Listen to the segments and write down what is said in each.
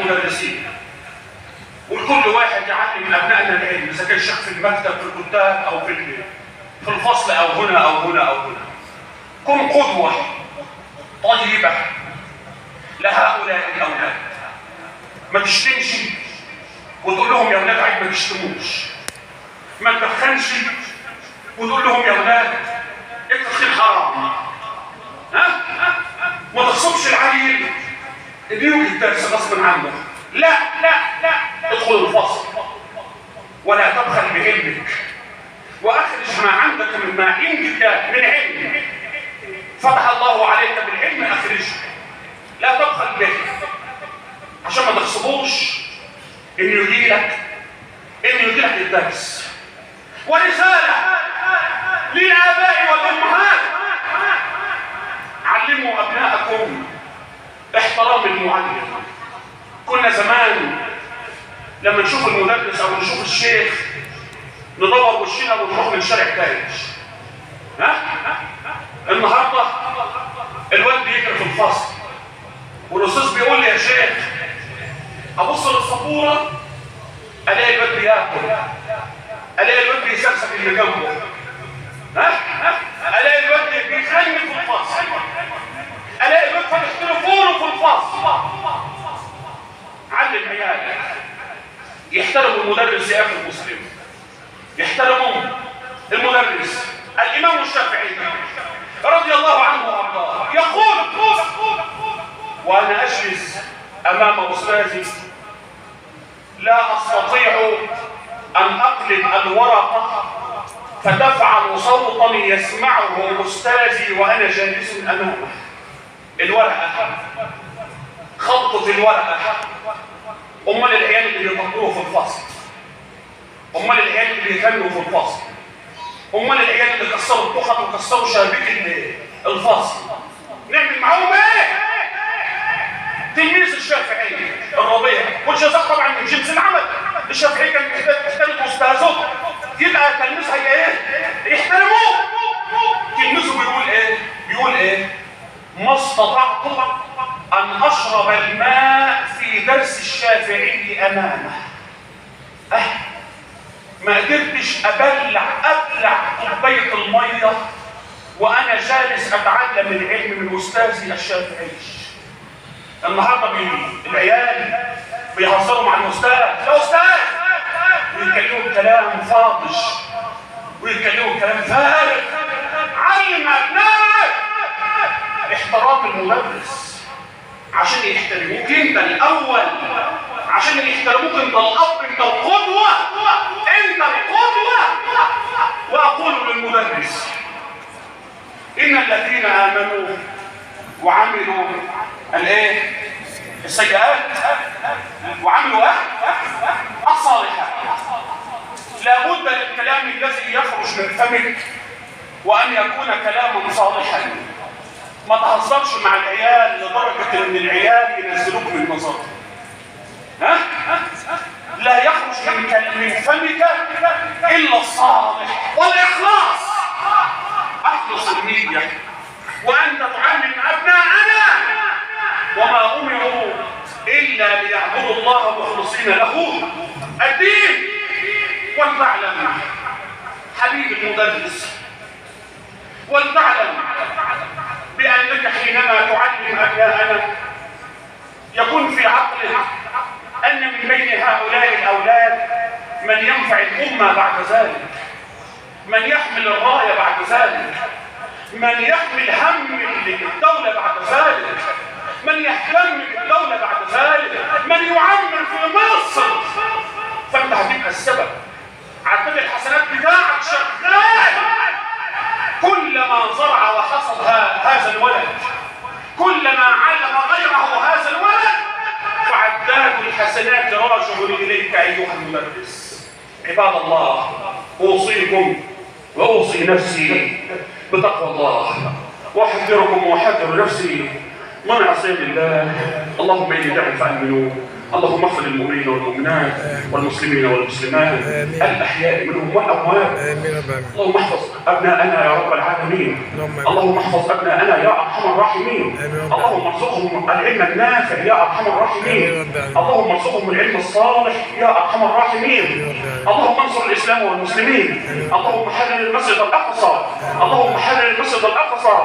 المدرسين، وكل واحد يعلم ابنائنا العلم، اذا كان شيخ في المكتب في الكتاب او في الفصل او هنا او هنا او هنا. كن قدوه طيبه لهؤلاء الاولاد. ما تشتمش وتقول لهم يا اولاد عيب ما تشتموش. ما تدخنش وتقول لهم يا اولاد التدخين حرام. ما تغصبش العيل اديله الدرس غصب عنه. لا لا لا، ادخل الفصل ولا تبخل بعلمك، واخرج ما عندك ما عندك من علم. فتح الله عليك بالعلم، اخرجه، لا تبخل به عشان ما تغصبوش انه يجي لك الدرس. ورساله للاباء والامهات: علموا ابناءكم احترام المعلم. كنا زمان لما نشوف المدرس او نشوف الشيخ ندور وشنا ونروح من شارع تايج. النهارده الواد بيجري في الفصل والاستاذ بيقول لي يا شيخ، ابص للسبوره الاقي الواد بياكل، الاقي الواد بيسخسخ اللي جنبه، الاقي الواد بيغني في الفصل، الاقي الواد فاتح تليفونه في الفصل. علم عيالك يحترموا المدرس يا اخي المسلم، يحترموا المدرس. الامام الشافعي رضي الله عنه وارضاه يقول: وانا اجلس امام استاذي لا استطيع ان اقلب الورقه فتفعل صوتا يسمعه استاذي وانا جالس امامه. الورقه، خبطه الورقه. امال العيال اللي بيطبلوا في الفصل، امال العيال اللي بيغنوا في الفصل، امال العيال اللي كسروا التخت وكسروا شبابيك الفصل، نعمل معاهم ايه؟ تلميذ الشافعي الربيع، والجزاء طبعا من جنس العمل. الشافعي كان يحترم استاذه، يبقى تلميذ هي ايه؟ يحترموه. تلميذه بيقول ايه؟ ما استطعت ان اشرب الماء في درس الشافعي امامه. ما قدرتش ابلع كوبايه الميه وانا جالس اتعلم العلم من استاذي الشافعي. النهارده العيال بيهزروا مع الاستاذ: يا استاذ، ويتكلموا كلام فاضش ويتكلموا كلام فارغ. علم ابنائك احترام المدرس عشان يحترموك انت الاول، عشان يحترموك انت الاب، انت القدوه، انت القدوه. واقول للمدرس: ان الذين امنوا وعملوا السيئات وعملوا الصالحات لابد للكلام الذي يخرج من فمك وان يكون كلاما صالحا. ما تهزرش مع العيال لدرجه ان العيال ينزلوك من نظرك. لا يخرج من فمك الا الصالح والاخلاص. اخلص النيه. وانت تعلم ابناءنا وما امروا الا ليعبدوا الله مخلصين له الدين. ولتعلم حبيب المدرس، ولتعلم بانك حينما تعلم ابناءنا يكون في عقلك ان من بين هؤلاء الاولاد من ينفع الامه بعد ذلك، من يحمل الرايه بعد ذلك، من يحمل هم الدوله بعد ذلك، من يهتم بالدوله بعد ذلك، من يعمر في مصر. فانت هتبقى السبب. عدد الحسنات بتاعك شغال. كلما زرع وحصد هذا الولد، كلما علم غيره هذا الولد، فعداد الحسنات راجع اليك ايها المدرس. عباد الله، اوصيكم واوصي نفسي بتقوى الله، واحذركم واحذر نفسي من عصيان الله. اللهم اني دعوت فامنوا، اللهم اغفر للمؤمنين والمؤمنات والمسلمين والمسلمات الأحياء منهم والأموات. اللهم احفظ أبناءنا يا رب العالمين. اللهم احفظ أبناءنا يا أرحم الراحمين. اللهم ارزقهم العلم النافع يا أرحم الراحمين. اللهم ارزقهم العلم الصالح يا أرحم الراحمين. اللهم انصر الإسلام والمسلمين. اللهم حرر المسجد الأقصى. اللهم حرر المسجد الأقصى.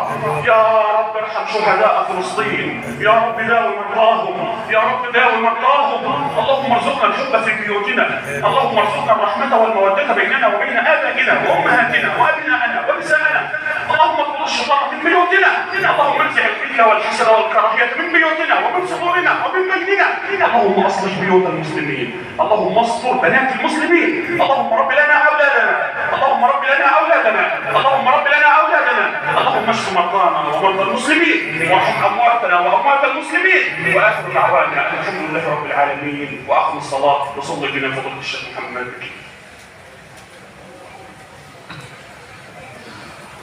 يا رب ارحم شهداء فلسطين. يا رب داوي مرضاهم. يا رب داوي مرضاهم. اللهم ارزقنا الحب في بيوتنا. اللهم ارزقنا الرحمة والمودة بيننا وبين آبائنا وأمهاتنا وأبنائنا ونسائنا. اللهم اطرد الشيطان من بيوتنا. اللهم انزع الكل والحسد والكراهية من بيوتنا ومن صدورنا ومن بيننا. اللهم اصلح بيوت المسلمين. اللهم استر بنات المسلمين. اللهم رب لنا أولادنا. اللهم رب لنا أولادنا. اللهم رب لنا أولادنا. اللهم اشف مرضانا ومرضى المسلمين وارحم أمواتنا وأموات المسلمين. وآخر دعوانا الحمد لله رب العالمين. وأقم الصلاة وصلي بنا فضيلة الشيخ محمد.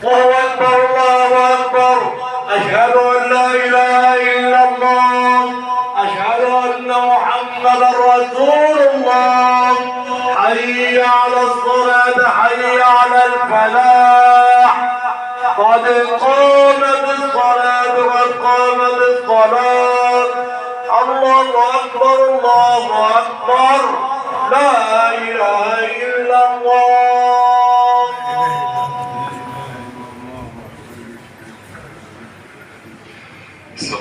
الله أكبر الله أكبر. أشهد أن لا إله إلا الله. أشهد أن محمدا رسول الله. حي على الصلاة حي على الفلاح. قد قامت الصلاة قد قامت الصلاة. الله أكبر الله أكبر. لا إله إلا الله.